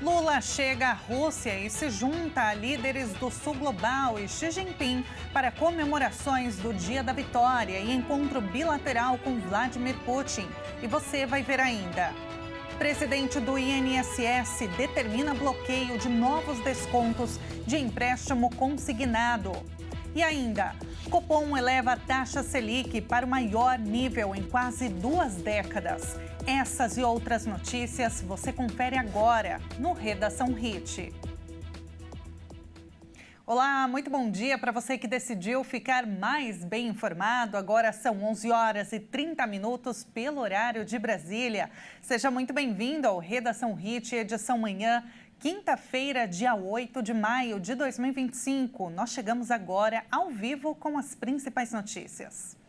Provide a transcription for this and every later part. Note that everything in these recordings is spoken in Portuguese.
Lula chega à Rússia e se junta a líderes do Sul Global e Xi Jinping para comemorações do Dia da Vitória e encontro bilateral com Vladimir Putin. E você vai ver ainda. Presidente do INSS determina bloqueio de novos descontos de empréstimo consignado. E ainda, Copom eleva a taxa Selic para o maior nível em quase 2 décadas. Essas e outras notícias você confere agora no Redação Hit. Olá, muito bom dia para você que decidiu ficar mais bem informado. Agora são 11 horas e 30 minutos pelo horário de Brasília. Seja muito bem-vindo ao Redação Hit, edição manhã, quinta-feira, dia 8 de maio de 2025. Nós chegamos agora ao vivo com as principais notícias.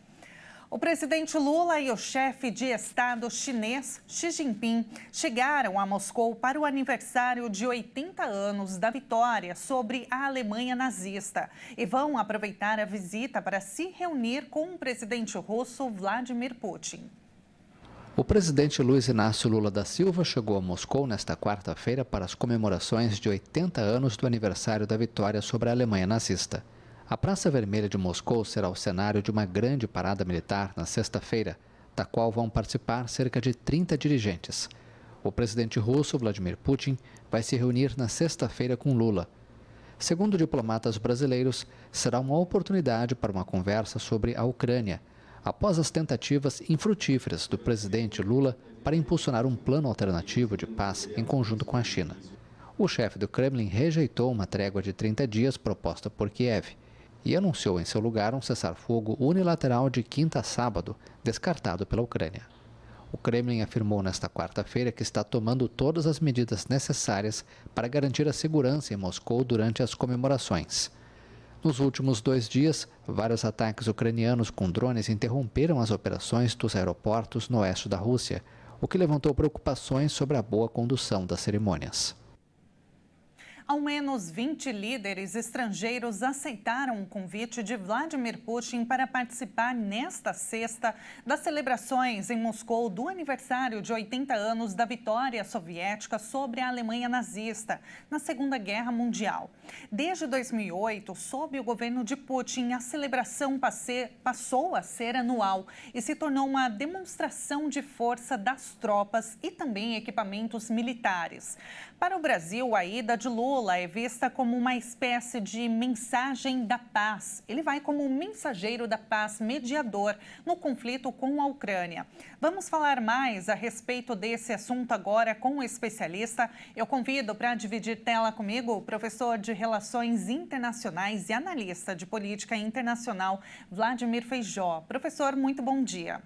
O presidente Lula e o chefe de Estado chinês Xi Jinping chegaram a Moscou para o aniversário de 80 anos da vitória sobre a Alemanha nazista e vão aproveitar a visita para se reunir com o presidente russo Vladimir Putin. O presidente Luiz Inácio Lula da Silva chegou a Moscou nesta quarta-feira para as comemorações de 80 anos do aniversário da vitória sobre a Alemanha nazista. A Praça Vermelha de Moscou será o cenário de uma grande parada militar na sexta-feira, da qual vão participar cerca de 30 dirigentes. O presidente russo, Vladimir Putin, vai se reunir na sexta-feira com Lula. Segundo diplomatas brasileiros, será uma oportunidade para uma conversa sobre a Ucrânia, após as tentativas infrutíferas do presidente Lula para impulsionar um plano alternativo de paz em conjunto com a China. O chefe do Kremlin rejeitou uma trégua de 30 dias proposta por Kiev e anunciou em seu lugar um cessar-fogo unilateral de quinta a sábado, descartado pela Ucrânia. O Kremlin afirmou nesta quarta-feira que está tomando todas as medidas necessárias para garantir a segurança em Moscou durante as comemorações. Nos últimos 2 dias, vários ataques ucranianos com drones interromperam as operações dos aeroportos no oeste da Rússia, o que levantou preocupações sobre a boa condução das cerimônias. Ao menos 20 líderes estrangeiros aceitaram o convite de Vladimir Putin para participar nesta sexta das celebrações em Moscou do aniversário de 80 anos da vitória soviética sobre a Alemanha nazista na Segunda Guerra Mundial. Desde 2008, sob o governo de Putin, a celebração passou a ser anual e se tornou uma demonstração de força das tropas e também equipamentos militares. Para o Brasil, a ida de Lula é vista como uma espécie de mensagem da paz. Ele vai como mensageiro da paz mediador no conflito com a Ucrânia. Vamos falar mais a respeito desse assunto agora com o especialista. Eu convido para dividir tela comigo o professor de Relações Internacionais e analista de política internacional, Vladimir Feijó. Professor, muito bom dia.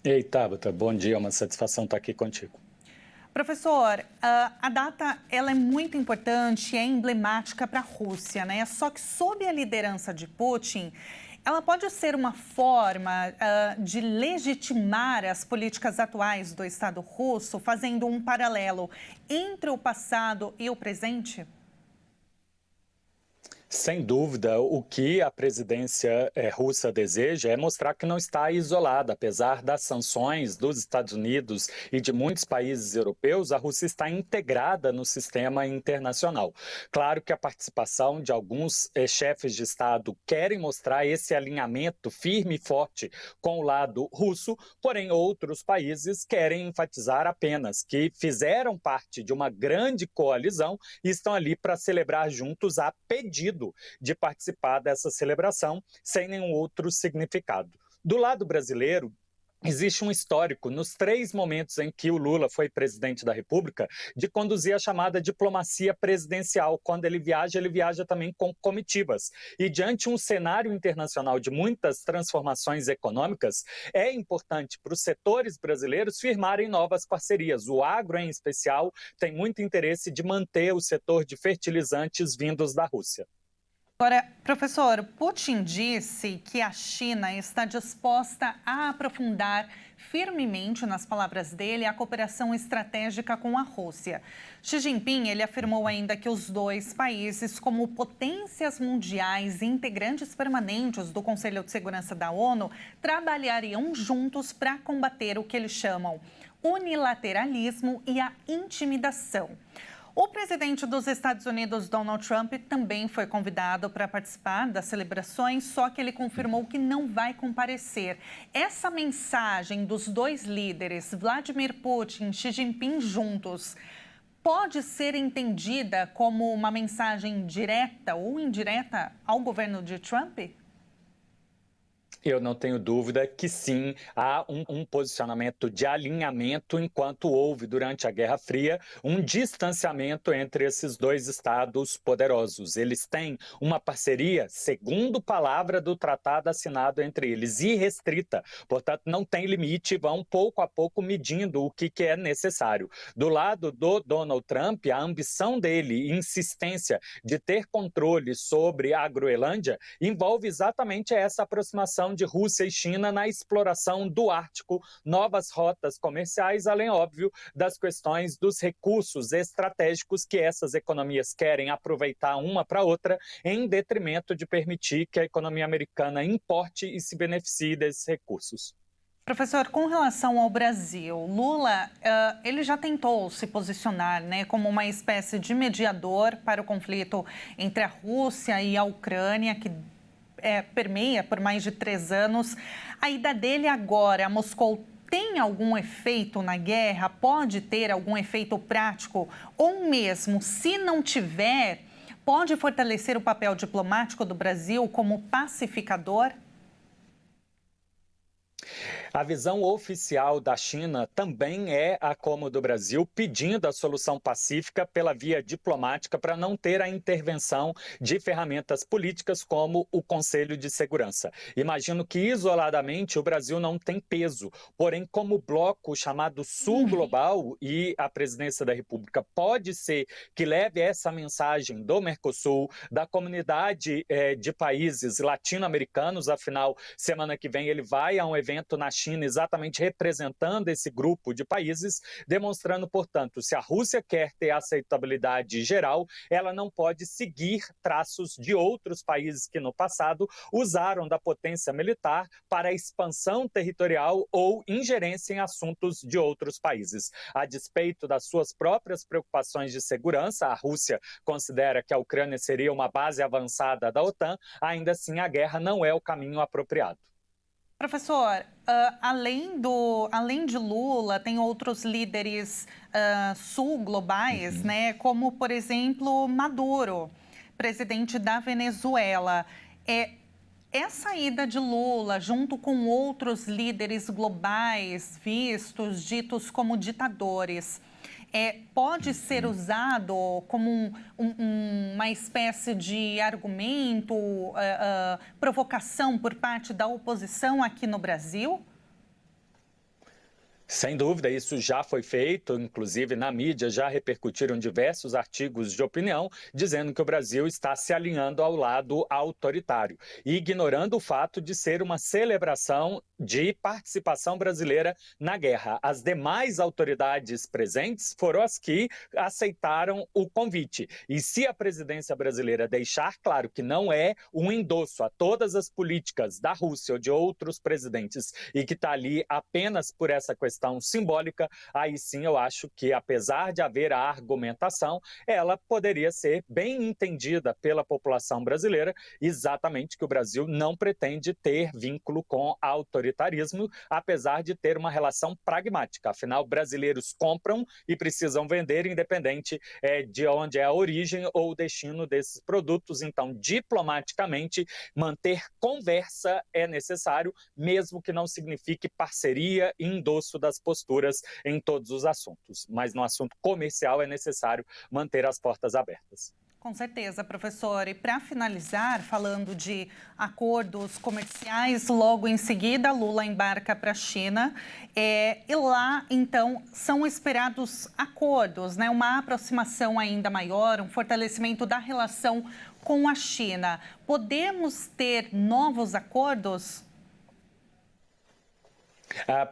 Ei, Tabata, bom dia, é uma satisfação estar aqui contigo. Professor, a data ela é muito importante, é emblemática para a Rússia, né? Só que sob a liderança de Putin, ela pode ser uma forma de legitimar as políticas atuais do Estado russo, fazendo um paralelo entre o passado e o presente? Sem dúvida, o que a presidência russa deseja é mostrar que não está isolada. Apesar das sanções dos Estados Unidos e de muitos países europeus, a Rússia está integrada no sistema internacional. Claro que a participação de alguns chefes de Estado querem mostrar esse alinhamento firme e forte com o lado russo, porém outros países querem enfatizar apenas que fizeram parte de uma grande coalizão e estão ali para celebrar juntos a pedido de participar dessa celebração sem nenhum outro significado. Do lado brasileiro, existe um histórico, nos 3 momentos em que o Lula foi presidente da República, de conduzir a chamada diplomacia presidencial. Quando ele viaja também com comitivas. E diante de um cenário internacional de muitas transformações econômicas, é importante para os setores brasileiros firmarem novas parcerias. O agro, em especial, tem muito interesse de manter o setor de fertilizantes vindos da Rússia. Agora, professor, Putin disse que a China está disposta a aprofundar firmemente, nas palavras dele, a cooperação estratégica com a Rússia. Xi Jinping, ele afirmou ainda que os dois países, como potências mundiais e integrantes permanentes do Conselho de Segurança da ONU, trabalhariam juntos para combater o que eles chamam unilateralismo e a intimidação. O presidente dos Estados Unidos, Donald Trump, também foi convidado para participar das celebrações, só que ele confirmou que não vai comparecer. Essa mensagem dos dois líderes, Vladimir Putin e Xi Jinping juntos, pode ser entendida como uma mensagem direta ou indireta ao governo de Trump? Eu não tenho dúvida que sim, há um posicionamento de alinhamento, enquanto houve durante a Guerra Fria um distanciamento entre esses dois estados poderosos. Eles têm uma parceria, segundo palavra do tratado assinado entre eles, irrestrita, portanto não tem limite, vão pouco a pouco medindo o que é necessário. Do lado do Donald Trump, a ambição dele, insistência de ter controle sobre a Groenlândia, envolve exatamente essa aproximação de Rússia e China na exploração do Ártico, novas rotas comerciais, além, óbvio, das questões dos recursos estratégicos que essas economias querem aproveitar uma para outra, em detrimento de permitir que a economia americana importe e se beneficie desses recursos. Professor, com relação ao Brasil, Lula, ele já tentou se posicionar, né, como uma espécie de mediador para o conflito entre a Rússia e a Ucrânia, que permeia por mais de 3 anos. A ida dele agora a Moscou tem algum efeito na guerra? Pode ter algum efeito prático? Ou mesmo, se não tiver, pode fortalecer o papel diplomático do Brasil como pacificador? A visão oficial da China também é a como do Brasil, pedindo a solução pacífica pela via diplomática para não ter a intervenção de ferramentas políticas como o Conselho de Segurança. Imagino que isoladamente o Brasil não tem peso, porém como bloco chamado Sul Global e a presidência da República pode ser que leve essa mensagem do Mercosul, da comunidade de países latino-americanos, afinal, semana que vem ele vai a um evento na China exatamente representando esse grupo de países, demonstrando, portanto, se a Rússia quer ter aceitabilidade geral, ela não pode seguir traços de outros países que no passado usaram da potência militar para a expansão territorial ou ingerência em assuntos de outros países. A despeito das suas próprias preocupações de segurança, a Rússia considera que a Ucrânia seria uma base avançada da OTAN, ainda assim a guerra não é o caminho apropriado. Professor, além de Lula, tem outros líderes sul-globais, né? Como, por exemplo, Maduro, presidente da Venezuela. Essa ida de Lula, junto com outros líderes globais vistos, ditos como ditadores, pode ser usado como uma espécie de argumento, provocação por parte da oposição aqui no Brasil? Sem dúvida, isso já foi feito, inclusive na mídia já repercutiram diversos artigos de opinião dizendo que o Brasil está se alinhando ao lado autoritário e ignorando o fato de ser uma celebração de participação brasileira na guerra. As demais autoridades presentes foram as que aceitaram o convite. E se a presidência brasileira deixar claro que não é um endosso a todas as políticas da Rússia ou de outros presidentes e que está ali apenas por essa questão simbólica, aí sim eu acho que, apesar de haver a argumentação, ela poderia ser bem entendida pela população brasileira, exatamente que o Brasil não pretende ter vínculo com autoritarismo, apesar de ter uma relação pragmática. Afinal, brasileiros compram e precisam vender, independente de onde é a origem ou o destino desses produtos. Então, diplomaticamente, manter conversa é necessário, mesmo que não signifique parceria e endosso das posturas em todos os assuntos. Mas no assunto comercial é necessário manter as portas abertas. Com certeza, professor. E para finalizar, falando de acordos comerciais, logo em seguida, Lula embarca para a China. E lá, então, são esperados acordos, né? Uma aproximação ainda maior, um fortalecimento da relação com a China. Podemos ter novos acordos?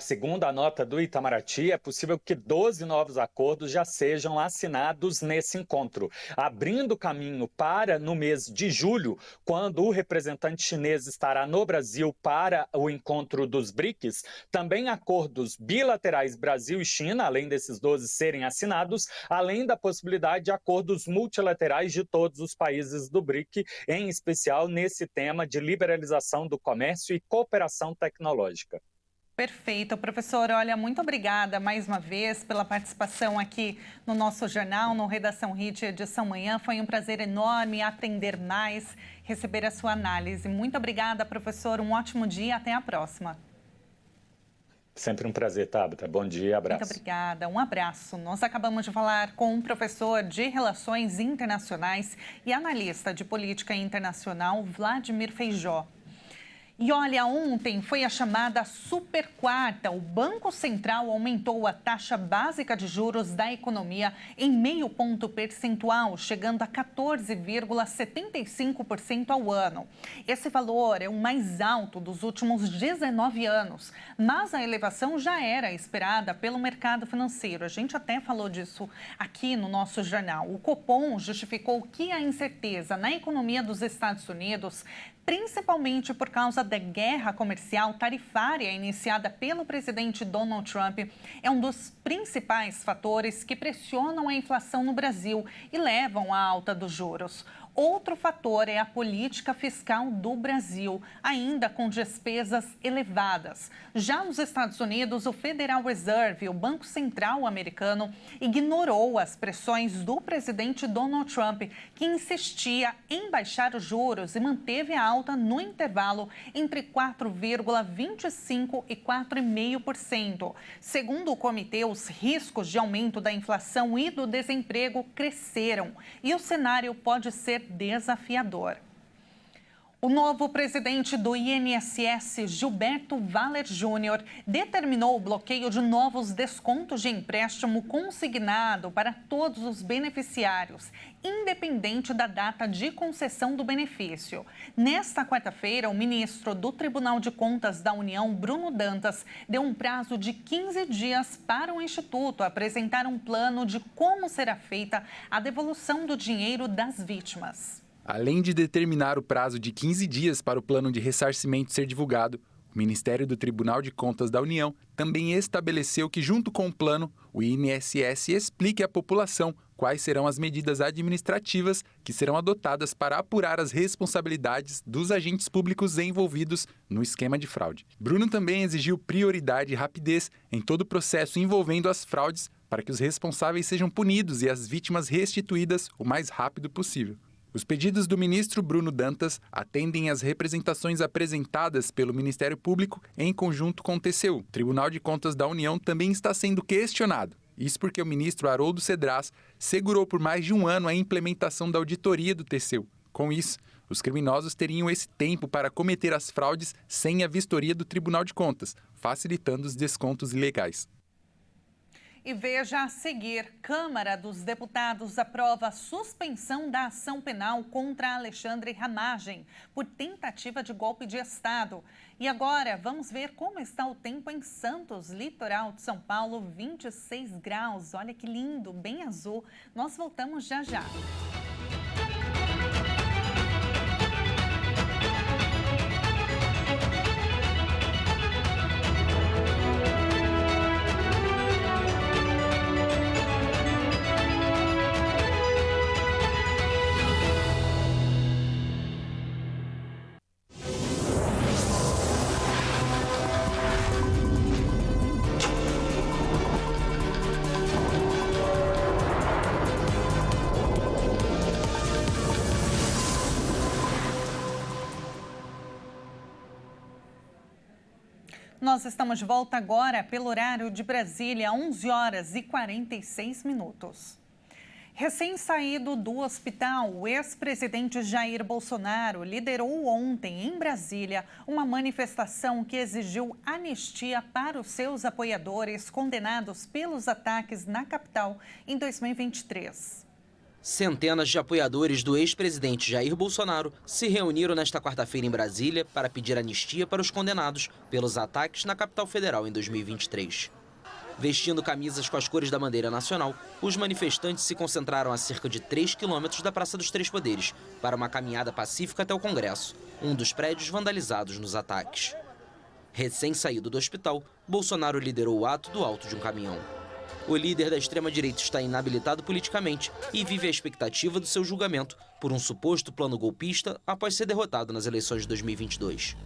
Segundo a nota do Itamaraty, é possível que 12 novos acordos já sejam assinados nesse encontro, abrindo caminho para, no mês de julho, quando o representante chinês estará no Brasil para o encontro dos BRICS, também acordos bilaterais Brasil e China, além desses 12 serem assinados, além da possibilidade de acordos multilaterais de todos os países do BRIC, em especial nesse tema de liberalização do comércio e cooperação tecnológica. Perfeito, professor. Olha, muito obrigada mais uma vez pela participação aqui no nosso jornal, no Redação Hit Edição Manhã. Foi um prazer enorme aprender mais, receber a sua análise. Muito obrigada, professor. Um ótimo dia e até a próxima. Sempre um prazer, Tabata. Bom dia, abraço. Muito obrigada. Um abraço. Nós acabamos de falar com um professor de Relações Internacionais e analista de política internacional, Vladimir Feijó. E olha, ontem foi a chamada super quarta. O Banco Central aumentou a taxa básica de juros da economia em 0,5 ponto percentual, chegando a 14,75% ao ano. Esse valor é o mais alto dos últimos 19 anos, mas a elevação já era esperada pelo mercado financeiro. A gente até falou disso aqui no nosso jornal. O Copom justificou que a incerteza na economia dos Estados Unidos, principalmente por causa da guerra comercial tarifária iniciada pelo presidente Donald Trump, é um dos principais fatores que pressionam a inflação no Brasil e levam à alta dos juros. Outro fator é a política fiscal do Brasil, ainda com despesas elevadas. Já nos Estados Unidos, o Federal Reserve, o Banco Central americano, ignorou as pressões do presidente Donald Trump, que insistia em baixar os juros e manteve a alta no intervalo entre 4,25% e 4,5%. Segundo o comitê, os riscos de aumento da inflação e do desemprego cresceram e o cenário pode ser desafiador. O novo presidente do INSS, Gilberto Valer Júnior, determinou o bloqueio de novos descontos de empréstimo consignado para todos os beneficiários, independente da data de concessão do benefício. Nesta quarta-feira, o ministro do Tribunal de Contas da União, Bruno Dantas, deu um prazo de 15 dias para o Instituto apresentar um plano de como será feita a devolução do dinheiro das vítimas. Além de determinar o prazo de 15 dias para o plano de ressarcimento ser divulgado, o Ministério do Tribunal de Contas da União também estabeleceu que, junto com o plano, o INSS explique à população quais serão as medidas administrativas que serão adotadas para apurar as responsabilidades dos agentes públicos envolvidos no esquema de fraude. Bruno também exigiu prioridade e rapidez em todo o processo envolvendo as fraudes para que os responsáveis sejam punidos e as vítimas restituídas o mais rápido possível. Os pedidos do ministro Bruno Dantas atendem às representações apresentadas pelo Ministério Público em conjunto com o TCU. O Tribunal de Contas da União também está sendo questionado. Isso porque o ministro Haroldo Cedras segurou por mais de um ano a implementação da auditoria do TCU. Com isso, os criminosos teriam esse tempo para cometer as fraudes sem a vistoria do Tribunal de Contas, facilitando os descontos ilegais. E veja a seguir, Câmara dos Deputados aprova a suspensão da ação penal contra Alexandre Ramagem por tentativa de golpe de Estado. E agora, vamos ver como está o tempo em Santos, litoral de São Paulo, 26 graus. Olha que lindo, bem azul. Nós voltamos já já. Nós estamos de volta agora pelo horário de Brasília, 11 horas e 46 minutos. Recém-saído do hospital, o ex-presidente Jair Bolsonaro liderou ontem, em Brasília, uma manifestação que exigiu anistia para os seus apoiadores condenados pelos ataques na capital em 2023. Centenas de apoiadores do ex-presidente Jair Bolsonaro se reuniram nesta quarta-feira em Brasília para pedir anistia para os condenados pelos ataques na capital federal em 2023. Vestindo camisas com as cores da bandeira nacional, os manifestantes se concentraram a cerca de 3 quilômetros da Praça dos Três Poderes para uma caminhada pacífica até o Congresso, um dos prédios vandalizados nos ataques. Recém-saído do hospital, Bolsonaro liderou o ato do alto de um caminhão. O líder da extrema-direita está inabilitado politicamente e vive a expectativa do seu julgamento por um suposto plano golpista após ser derrotado nas eleições de 2022.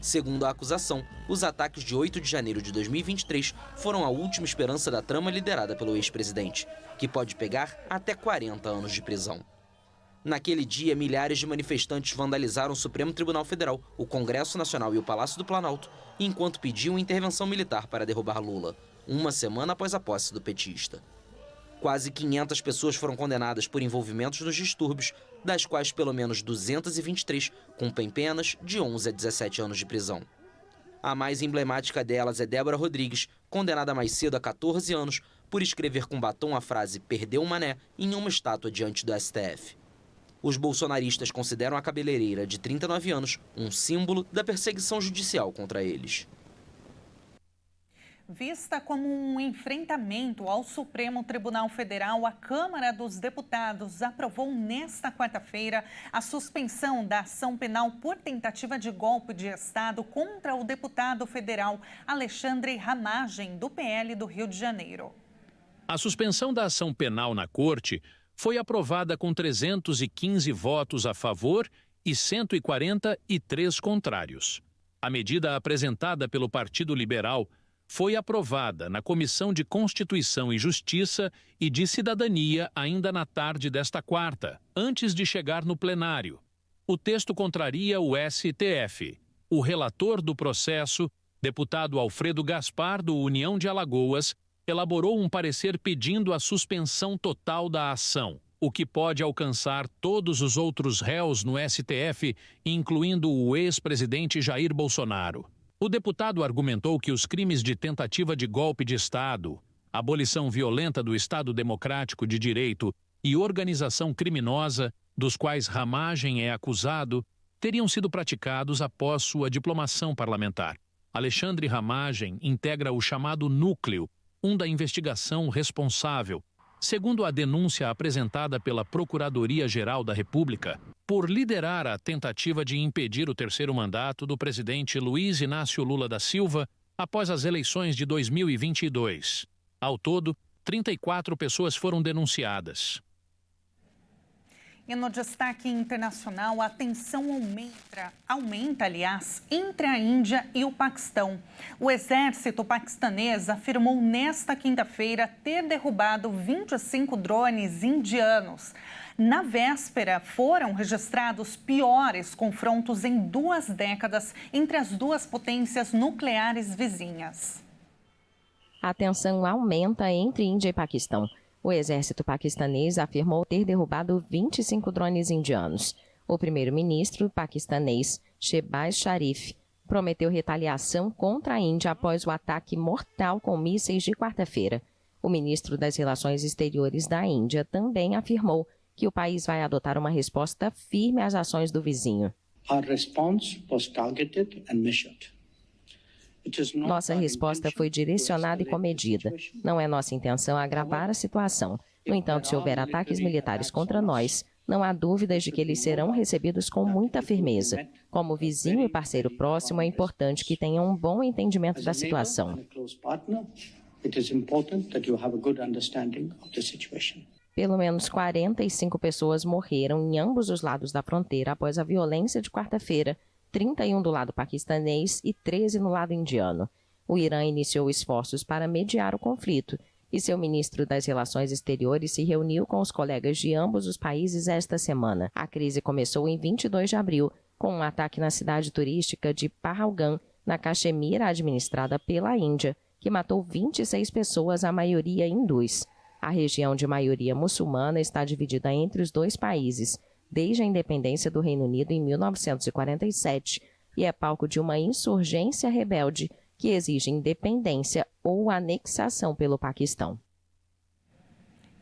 Segundo a acusação, os ataques de 8 de janeiro de 2023 foram a última esperança da trama liderada pelo ex-presidente, que pode pegar até 40 anos de prisão. Naquele dia, milhares de manifestantes vandalizaram o Supremo Tribunal Federal, o Congresso Nacional e o Palácio do Planalto, enquanto pediam intervenção militar para derrubar Lula, uma semana após a posse do petista. Quase 500 pessoas foram condenadas por envolvimentos nos distúrbios, das quais pelo menos 223 cumprem penas de 11 a 17 anos de prisão. A mais emblemática delas é Débora Rodrigues, condenada mais cedo a 14 anos por escrever com batom a frase "perdeu o mané" em uma estátua diante do STF. Os bolsonaristas consideram a cabeleireira de 39 anos um símbolo da perseguição judicial contra eles. Vista como um enfrentamento ao Supremo Tribunal Federal, a Câmara dos Deputados aprovou nesta quarta-feira a suspensão da ação penal por tentativa de golpe de Estado contra o deputado federal Alexandre Ramagem, do PL do Rio de Janeiro. A suspensão da ação penal na Corte foi aprovada com 315 votos a favor e 143 contrários. A medida apresentada pelo Partido Liberal foi aprovada na Comissão de Constituição e Justiça e de Cidadania ainda na tarde desta quarta, antes de chegar no plenário. O texto contraria o STF. O relator do processo, deputado Alfredo Gaspar, do União de Alagoas, elaborou um parecer pedindo a suspensão total da ação, o que pode alcançar todos os outros réus no STF, incluindo o ex-presidente Jair Bolsonaro. O deputado argumentou que os crimes de tentativa de golpe de Estado, abolição violenta do Estado Democrático de Direito e organização criminosa, dos quais Ramagem é acusado, teriam sido praticados após sua diplomação parlamentar. Alexandre Ramagem integra o chamado Núcleo, um da investigação responsável, segundo a denúncia apresentada pela Procuradoria-Geral da República, por liderar a tentativa de impedir o terceiro mandato do presidente Luiz Inácio Lula da Silva após as eleições de 2022. Ao todo, 34 pessoas foram denunciadas. E no destaque internacional, a tensão aumenta, entre a Índia e o Paquistão. O exército paquistanês afirmou nesta quinta-feira ter derrubado 25 drones indianos. Na véspera, foram registrados piores confrontos em 2 décadas entre as duas potências nucleares vizinhas. A tensão aumenta entre Índia e Paquistão. O exército paquistanês afirmou ter derrubado 25 drones indianos. O primeiro-ministro paquistanês, Shehbaz Sharif, prometeu retaliação contra a Índia após o ataque mortal com mísseis de quarta-feira. O ministro das Relações Exteriores da Índia também afirmou que o país vai adotar uma resposta firme às ações do vizinho. Nossa resposta foi direcionada e comedida. Não é nossa intenção agravar a situação. No entanto, se houver ataques militares contra nós, não há dúvidas de que eles serão recebidos com muita firmeza. Como vizinho e parceiro próximo, é importante que tenham um bom entendimento da situação. Pelo menos 45 pessoas morreram em ambos os lados da fronteira após a violência de quarta-feira, 31 do lado paquistanês e 13 no lado indiano. O Irã iniciou esforços para mediar o conflito e seu ministro das Relações Exteriores se reuniu com os colegas de ambos os países esta semana. A crise começou em 22 de abril, com um ataque na cidade turística de Pahalgam, na Caxemira, administrada pela Índia, que matou 26 pessoas, a maioria hindus. A região de maioria muçulmana está dividida entre os dois países, desde a independência do Reino Unido em 1947, e é palco de uma insurgência rebelde que exige independência ou anexação pelo Paquistão.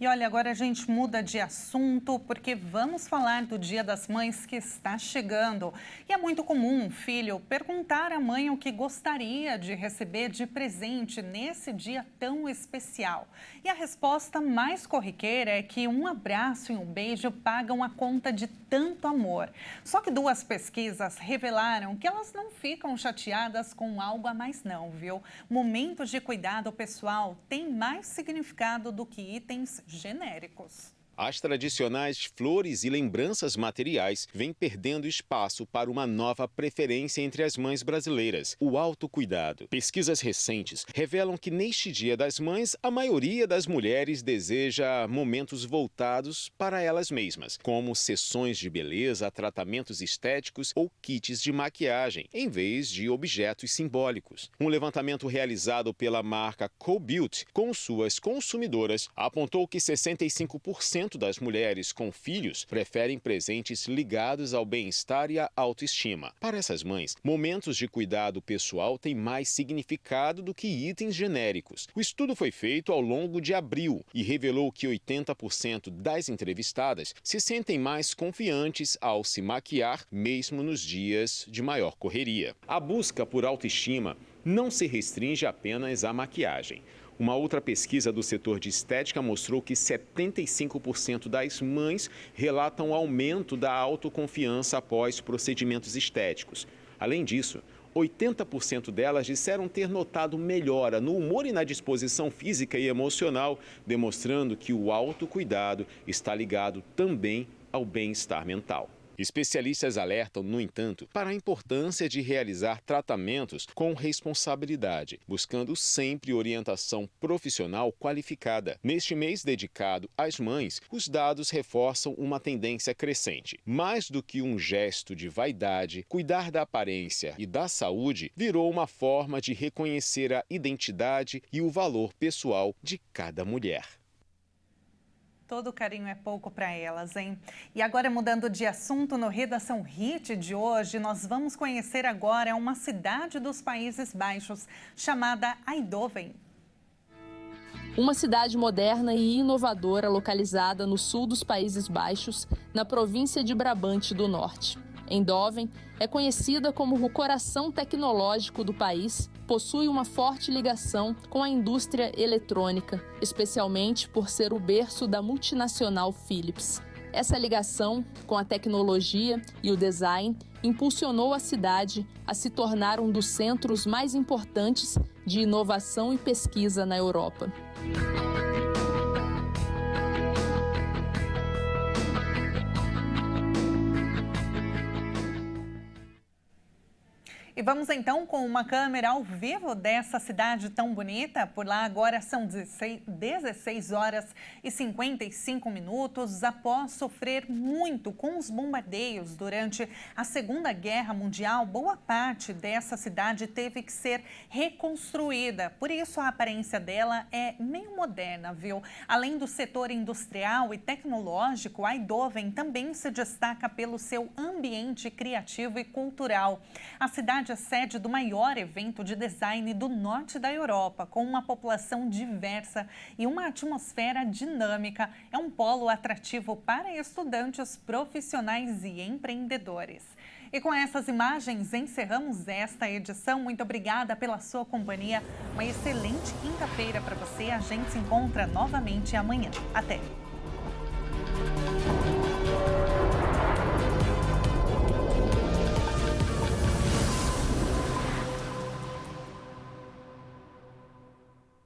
E olha, agora a gente muda de assunto porque vamos falar do Dia das Mães que está chegando. E é muito comum um filho perguntar à mãe o que gostaria de receber de presente nesse dia tão especial. E a resposta mais corriqueira é que um abraço e um beijo pagam a conta de tanto amor. Só que 2 pesquisas revelaram que elas não ficam chateadas com algo a mais não, viu? Momentos de cuidado pessoal têm mais significado do que itens genéricos. As tradicionais flores e lembranças materiais vêm perdendo espaço para uma nova preferência entre as mães brasileiras, o autocuidado. Pesquisas recentes revelam que neste Dia das Mães, a maioria das mulheres deseja momentos voltados para elas mesmas, como sessões de beleza, tratamentos estéticos ou kits de maquiagem, em vez de objetos simbólicos. Um levantamento realizado pela marca Co-Beauty com suas consumidoras apontou que 65% das mulheres com filhos preferem presentes ligados ao bem-estar e à autoestima. Para essas mães, momentos de cuidado pessoal têm mais significado do que itens genéricos. O estudo foi feito ao longo de abril e revelou que 80% das entrevistadas se sentem mais confiantes ao se maquiar, mesmo nos dias de maior correria. A busca por autoestima não se restringe apenas à maquiagem. Uma outra pesquisa do setor de estética mostrou que 75% das mães relatam aumento da autoconfiança após procedimentos estéticos. Além disso, 80% delas disseram ter notado melhora no humor e na disposição física e emocional, demonstrando que o autocuidado está ligado também ao bem-estar mental. Especialistas alertam, no entanto, para a importância de realizar tratamentos com responsabilidade, buscando sempre orientação profissional qualificada. Neste mês dedicado às mães, os dados reforçam uma tendência crescente. Mais do que um gesto de vaidade, cuidar da aparência e da saúde virou uma forma de reconhecer a identidade e o valor pessoal de cada mulher. Todo carinho é pouco para elas, hein? E agora, mudando de assunto, no Redação Hit de hoje, nós vamos conhecer agora uma cidade dos Países Baixos, chamada Eindhoven. Uma cidade moderna e inovadora localizada no sul dos Países Baixos, na província de Brabante do Norte. Eindhoven é conhecida como o coração tecnológico do país, possui uma forte ligação com a indústria eletrônica, especialmente por ser o berço da multinacional Philips. Essa ligação com a tecnologia e o design impulsionou a cidade a se tornar um dos centros mais importantes de inovação e pesquisa na Europa. E vamos então com uma câmera ao vivo dessa cidade tão bonita. Por lá agora são 16 horas e 55 minutos. Após sofrer muito com os bombardeios durante a Segunda Guerra Mundial, boa parte dessa cidade teve que ser reconstruída. Por isso a aparência dela é meio moderna, viu? Além do setor industrial e tecnológico, Eindhoven também se destaca pelo seu ambiente criativo e cultural. A cidade é sede do maior evento de design do norte da Europa, com uma população diversa e uma atmosfera dinâmica. É um polo atrativo para estudantes, profissionais e empreendedores. E com essas imagens encerramos esta edição. Muito obrigada pela sua companhia. Uma excelente quinta-feira para você. A gente se encontra novamente amanhã. Até!